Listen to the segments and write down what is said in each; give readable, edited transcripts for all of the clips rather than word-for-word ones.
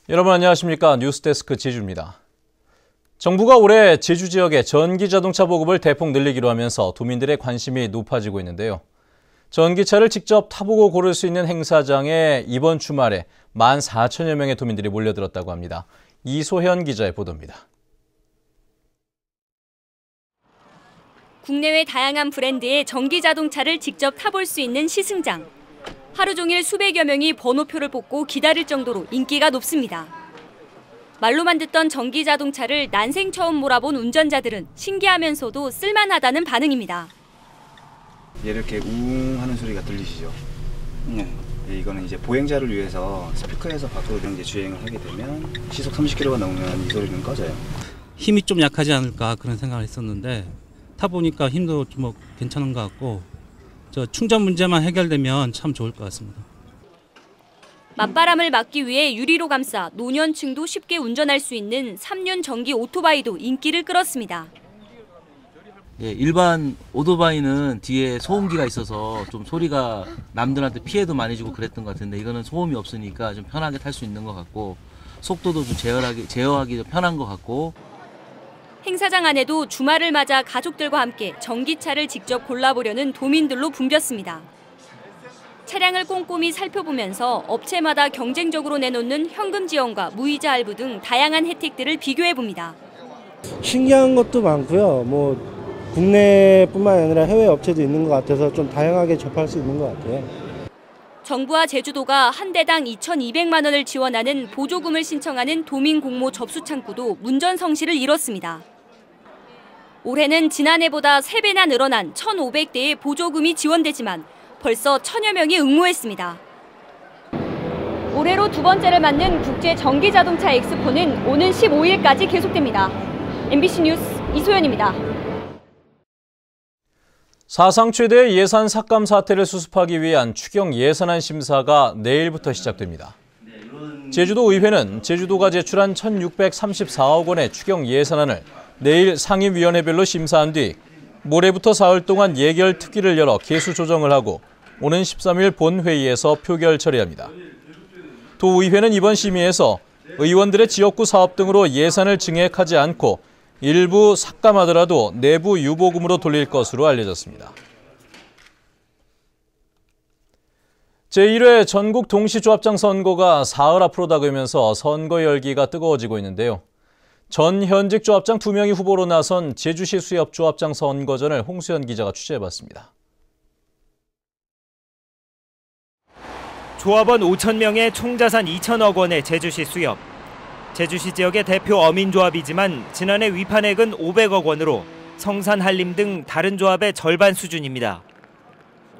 여러분 안녕하십니까? 뉴스데스크 지주입니다. 정부가 올해 제주 지역의 전기자동차 보급을 대폭 늘리기로 하면서 도민들의 관심이 높아지고 있는데요. 전기차를 직접 타보고 고를 수 있는 행사장에 이번 주말에 14,000여 명의 도민들이 몰려들었다고 합니다. 이소현 기자의 보도입니다. 국내외 다양한 브랜드의 전기자동차를 직접 타볼 수 있는 시승장. 하루 종일 수백여 명이 번호표를 뽑고 기다릴 정도로 인기가 높습니다. 말로만 듣던 전기자동차를 난생 처음 몰아본 운전자들은 신기하면서도 쓸만하다는 반응입니다. 이렇게 웅 하는 소리가 들리시죠? 네. 이거는 이제 보행자를 위해서 스피커에서 밖으로 이제 주행을 하게 되면 시속 30km가 넘으면 이 소리는 꺼져요. 힘이 좀 약하지 않을까 그런 생각을 했었는데 타보니까 힘도 좀 괜찮은 것 같고 충전 문제만 해결되면 참 좋을 것 같습니다. 맞바람을 막기 위해 유리로 감싸 노년층도 쉽게 운전할 수 있는 3륜 전기 오토바이도 인기를 끌었습니다. 예, 일반 오토바이는 뒤에 소음기가 있어서 좀 소리가 남들한테 피해도 많이 주고 그랬던 것 같은데 이거는 소음이 없으니까 좀 편하게 탈 수 있는 것 같고 속도도 좀 제어하기 편한 것 같고. 행사장 안에도 주말을 맞아 가족들과 함께 전기차를 직접 골라보려는 도민들로 붐볐습니다. 차량을 꼼꼼히 살펴보면서 업체마다 경쟁적으로 내놓는 현금 지원과 무이자 할부 등 다양한 혜택들을 비교해봅니다. 신기한 것도 많고요. 국내뿐만 아니라 해외 업체도 있는 것 같아서 좀 다양하게 접할 수 있는 것 같아요. 정부와 제주도가 한 대당 2,200만 원을 지원하는 보조금을 신청하는 도민 공모 접수 창구도 문전성시를 이뤘습니다. 올해는 지난해보다 3배나 늘어난 1,500대의 보조금이 지원되지만 벌써 1,000여 명이 응모했습니다. 올해로 두 번째를 맞는 국제 전기자동차 엑스포는 오는 15일까지 계속됩니다. MBC 뉴스 이소연입니다. 사상 최대의 예산 삭감 사태를 수습하기 위한 추경 예산안 심사가 내일부터 시작됩니다. 제주도 의회는 제주도가 제출한 1,634억 원의 추경 예산안을 내일 상임위원회별로 심사한 뒤 모레부터 사흘 동안 예결 특위를 열어 개수 조정을 하고 오는 13일 본회의에서 표결 처리합니다. 도의회는 이번 심의에서 의원들의 지역구 사업 등으로 예산을 증액하지 않고 일부 삭감하더라도 내부 유보금으로 돌릴 것으로 알려졌습니다. 제1회 전국 동시조합장 선거가 사흘 앞으로 다가오면서 선거 열기가 뜨거워지고 있는데요. 전 현직 조합장 2명이 후보로 나선 제주시 수협 조합장 선거전을 홍수연 기자가 취재해봤습니다. 조합원 5,000명의 총자산 2천억 원의 제주시 수협. 제주시 지역의 대표 어민조합이지만 지난해 위판액은 500억 원으로 성산, 한림 등 다른 조합의 절반 수준입니다.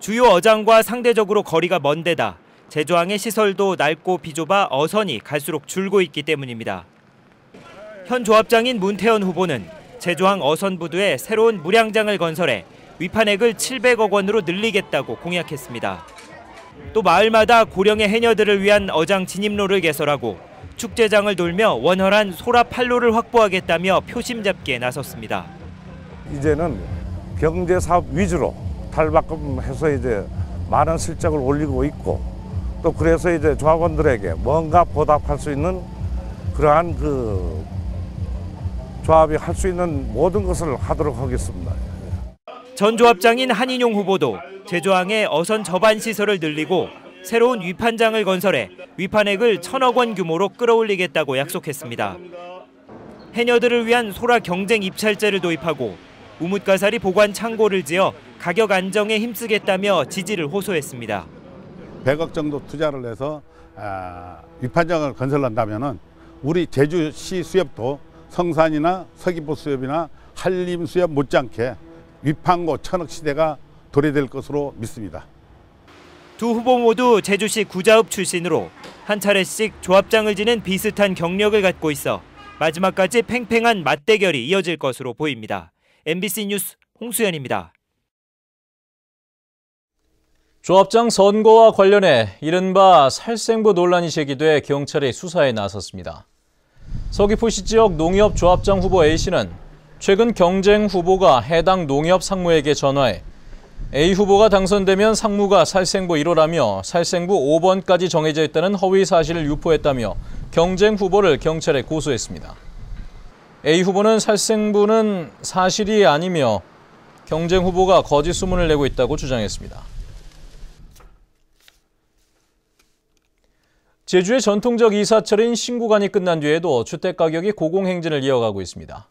주요 어장과 상대적으로 거리가 먼 데다 제조항의 시설도 낡고 비좁아 어선이 갈수록 줄고 있기 때문입니다. 현 조합장인 문태현 후보는 제조항 어선부두에 새로운 물양장을 건설해 위판액을 700억 원으로 늘리겠다고 공약했습니다. 또 마을마다 고령의 해녀들을 위한 어장 진입로를 개설하고 축제장을 돌며 원활한 소라 판로를 확보하겠다며 표심 잡기에 나섰습니다. 이제는 경제사업 위주로 탈바꿈해서 이제 많은 실적을 올리고 있고 또 그래서 이제 조합원들에게 뭔가 보답할 수 있는 그러한 조합이 할 수 있는 모든 것을 하도록 하겠습니다. 전 조합장인 한인용 후보도 제조항의 어선 저반 시설을 늘리고 새로운 위판장을 건설해 위판액을 1,000억 원 규모로 끌어올리겠다고 약속했습니다. 해녀들을 위한 소라 경쟁 입찰제를 도입하고 우뭇가사리 보관 창고를 지어 가격 안정에 힘쓰겠다며 지지를 호소했습니다. 100억 정도 투자를 해서 위판장을 건설한다면 우리 제주시 수협도 성산이나 서귀포 수협이나 한림 수협 못지않게 위판고 천억 시대가 도래될 것으로 믿습니다. 두 후보 모두 제주시 구자읍 출신으로 한 차례씩 조합장을 지낸 비슷한 경력을 갖고 있어 마지막까지 팽팽한 맞대결이 이어질 것으로 보입니다. MBC 뉴스 홍수연입니다. 조합장 선거와 관련해 이른바 살생부 논란이 제기돼 경찰이 수사에 나섰습니다. 서귀포시 지역 농협 조합장 후보 A씨는 최근 경쟁 후보가 해당 농협 상무에게 전화해 A 후보가 당선되면 상무가 살생부 1호라며 살생부 5번까지 정해져 있다는 허위 사실을 유포했다며 경쟁 후보를 경찰에 고소했습니다. A 후보는 살생부는 사실이 아니며 경쟁 후보가 거짓 소문을 내고 있다고 주장했습니다. 제주의 전통적 이사철인 신구간이 끝난 뒤에도 주택가격이 고공행진을 이어가고 있습니다.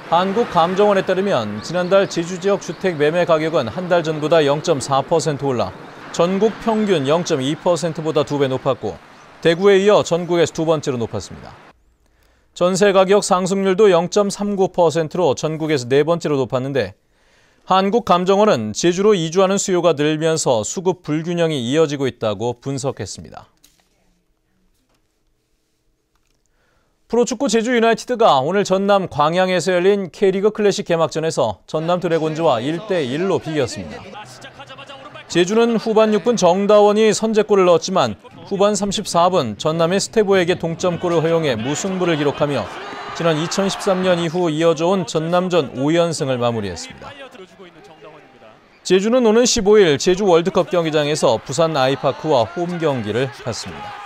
한국감정원에 따르면 지난달 제주 지역 주택 매매 가격은 한 달 전보다 0.4% 올라 전국 평균 0.2%보다 2배 높았고 대구에 이어 전국에서 두 번째로 높았습니다. 전세 가격 상승률도 0.39%로 전국에서 네 번째로 높았는데 한국감정원은 제주로 이주하는 수요가 늘면서 수급 불균형이 이어지고 있다고 분석했습니다. 프로축구 제주 유나이티드가 오늘 전남 광양에서 열린 K리그 클래식 개막전에서 전남 드래곤즈와 1대1로 비겼습니다. 제주는 후반 6분 정다원이 선제골을 넣었지만 후반 34분 전남의 스테보에게 동점골을 허용해 무승부를 기록하며 지난 2013년 이후 이어져온 전남전 5연승을 마무리했습니다. 제주는 오는 15일 제주 월드컵 경기장에서 부산 아이파크와 홈 경기를 갖습니다.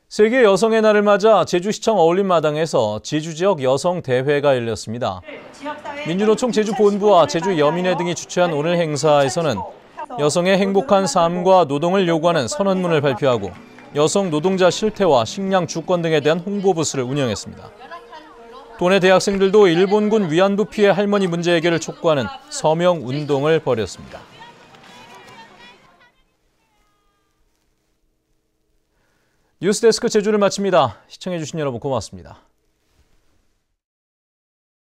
세계 여성의 날을 맞아 제주시청 어울림마당에서 제주 지역 여성 대회가 열렸습니다. 민주노총 제주본부와 제주여민회 등이 주최한 오늘 행사에서는 여성의 행복한 삶과 노동을 요구하는 선언문을 발표하고 여성 노동자 실태와 식량 주권 등에 대한 홍보 부스를 운영했습니다. 도내 대학생들도 일본군 위안부 피해 할머니 문제 해결을 촉구하는 서명 운동을 벌였습니다. 뉴스데스크 제주를 마칩니다. 시청해주신 여러분 고맙습니다.